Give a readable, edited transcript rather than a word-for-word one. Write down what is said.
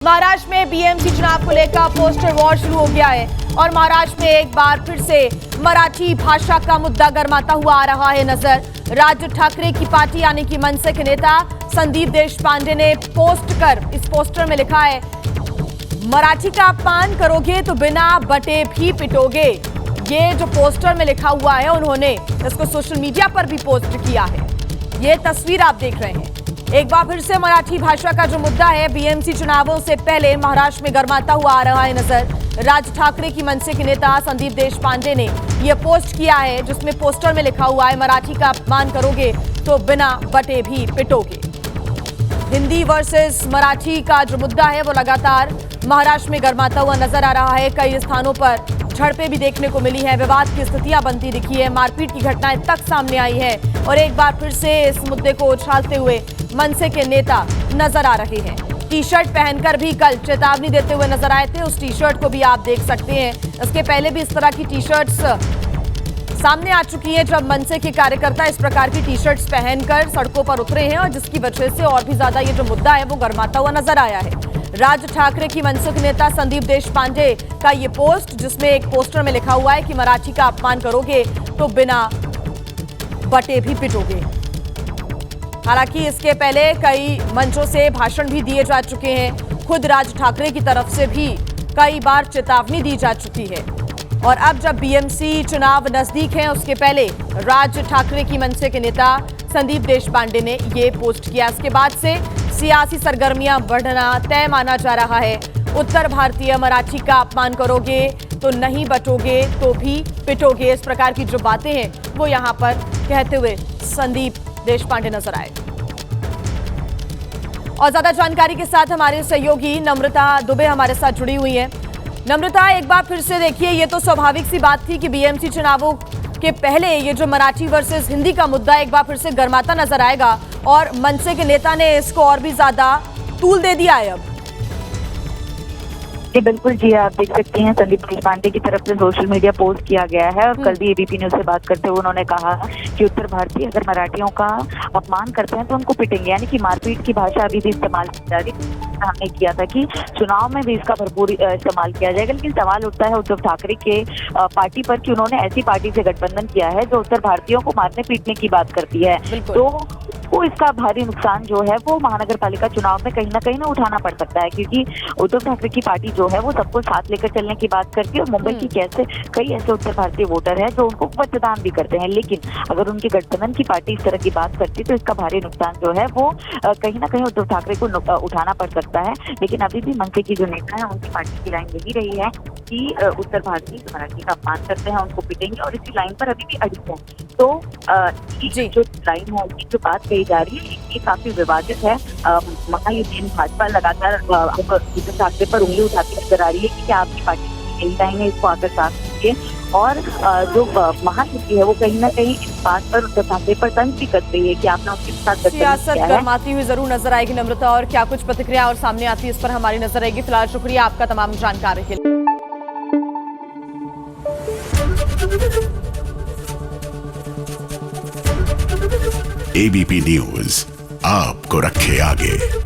महाराष्ट्र में बीएमसी चुनाव को लेकर पोस्टर वॉर शुरू हो गया है और महाराष्ट्र में एक बार फिर से मराठी भाषा का मुद्दा गरमाता हुआ आ रहा है नजर। राज ठाकरे की पार्टी यानी कि मनसे के नेता संदीप देशपांडे ने पोस्ट कर इस पोस्टर में लिखा है, मराठी का अपमान करोगे तो बिना बटे भी पिटोगे। ये जो पोस्टर में लिखा हुआ है उन्होंने इसको सोशल मीडिया पर भी पोस्ट किया है। ये तस्वीर आप देख रहे हैं। एक बार फिर से मराठी भाषा का जो मुद्दा है बीएमसी चुनावों से पहले महाराष्ट्र में गरमाता हुआ आ रहा है नजर। राज ठाकरे की मनसे के नेता संदीप देशपांडे ने यह पोस्ट किया है जिसमें पोस्टर में लिखा हुआ है, मराठी का अपमान करोगे तो बिना बटे भी पिटोगे। हिंदी वर्सेस मराठी का जो मुद्दा है वो लगातार महाराष्ट्र में गरमाता हुआ नजर आ रहा है। कई स्थानों पर झड़पें भी देखने को मिली है, विवाद की स्थितियां बनती दिखी है, मारपीट की घटनाएं तक सामने आई है और एक बार फिर से इस मुद्दे को उछालते हुए मनसे के नेता नजर आ रहे हैं। टी शर्ट पहनकर भी कल चेतावनी देते हुए नजर आए थे। उस टी शर्ट को भी आप देख सकते हैं। इसके पहले भी इस तरह की टी शर्ट्स सामने आ चुकी है जब मनसे के कार्यकर्ता इस प्रकार की टी शर्ट्स पहनकर सड़कों पर उतरे हैं और जिसकी वजह से और भी ज्यादा ये जो मुद्दा है वो गरमाता हुआ नजर आया है। राज ठाकरे की मनसे के नेता संदीप देशपांडे का ये पोस्ट जिसमें एक पोस्टर में लिखा हुआ है कि मराठी का अपमान करोगे तो बिना बटे भी पिटोगे। हालांकि इसके पहले कई मंचों से भाषण भी दिए जा चुके हैं। खुद राज ठाकरे की तरफ से भी कई बार चेतावनी दी जा चुकी है और अब जब बीएमसी चुनाव नजदीक है उसके पहले राज ठाकरे की मनसे के नेता संदीप देशपांडे ने ये पोस्ट किया। इसके बाद से सियासी सरगर्मियां बढ़ना तय माना जा रहा है। उत्तर भारतीय मराठी का अपमान करोगे तो नहीं बटोगे तो भी पिटोगे, इस प्रकार की जो बातें हैं वो यहाँ पर कहते हुए संदीप देशपांडे नजर आए। और ज्यादा जानकारी के साथ हमारे सहयोगी नम्रता दुबे हमारे साथ जुड़ी हुई हैं। नम्रता, एक बार फिर से देखिए, ये तो स्वाभाविक सी बात थी कि बीएमसी चुनावों के पहले ये जो मराठी वर्सेस हिंदी का मुद्दा एक बार फिर से गरमाता नजर आएगा और मनसे के नेता ने इसको और भी ज्यादा तूल दे दिया है अब। जी बिल्कुल जी, आप देख सकते हैं संदीप देशपांडे की तरफ से सोशल मीडिया पोस्ट किया गया है और कल भी एबीपी न्यूज से बात करते हुए उन्होंने कहा कि उत्तर भारतीय अगर मराठियों का अपमान करते हैं तो उनको पिटेंगे, यानी कि मारपीट की भाषा अभी भी इस्तेमाल की जा रही है। हमने किया था कि चुनाव में भी इसका भरपूर इस्तेमाल किया जाएगा, लेकिन सवाल उठता है उद्धव ठाकरे के पार्टी पर कि उन्होंने ऐसी पार्टी से गठबंधन किया है जो उत्तर भारतीयों को मारने पीटने की बात करती है, तो वो इसका भारी नुकसान जो है वो महानगर पालिका चुनाव में कहीं ना उठाना पड़ सकता है, क्योंकि उद्धव ठाकरे की पार्टी जो है वो सबको साथ लेकर चलने की बात करती है और मुंबई की कई ऐसे उत्तर भारतीय वोटर हैं जो उनको मतदान भी करते हैं, लेकिन अगर उनकी गठबंधन की पार्टी इस तरह की बात करती है तो इसका भारी नुकसान जो है वो कहीं ना कहीं उद्धव ठाकरे को उठाना पड़ सकता है। लेकिन अभी भी मनसे की जो नेता है उनकी पार्टी की लाइन यही रही है कि उत्तर भारतीय मराठी का अपमान करते हैं उनको पिटेंगे और इसी लाइन पर अभी भी अड़ी है। तो जो लाइन है उसकी जो बात कही जा रही है ये काफी विवादित है। महायुति भाजपा लगातार उद्धव ठाकरे पर उंगली उठाती नजर आ रही है कि क्या आपकी पार्टी की यही लाइन है, इसको आकर साथ कीजिए। और जो महायुति है वो कहीं ना कहीं इस बात पर उद्धव ठाकरे पर तंज भी कर रही है कि आपने उसके साथ सियासत गरमाती हुई जरूर नजर आएगी नम्रता, और क्या कुछ प्रतिक्रिया और सामने आती है इस पर हमारी नजर रहेगी। फिलहाल शुक्रिया आपका तमाम जानकारी के लिए। एबीपी न्यूज आपको रखे आगे।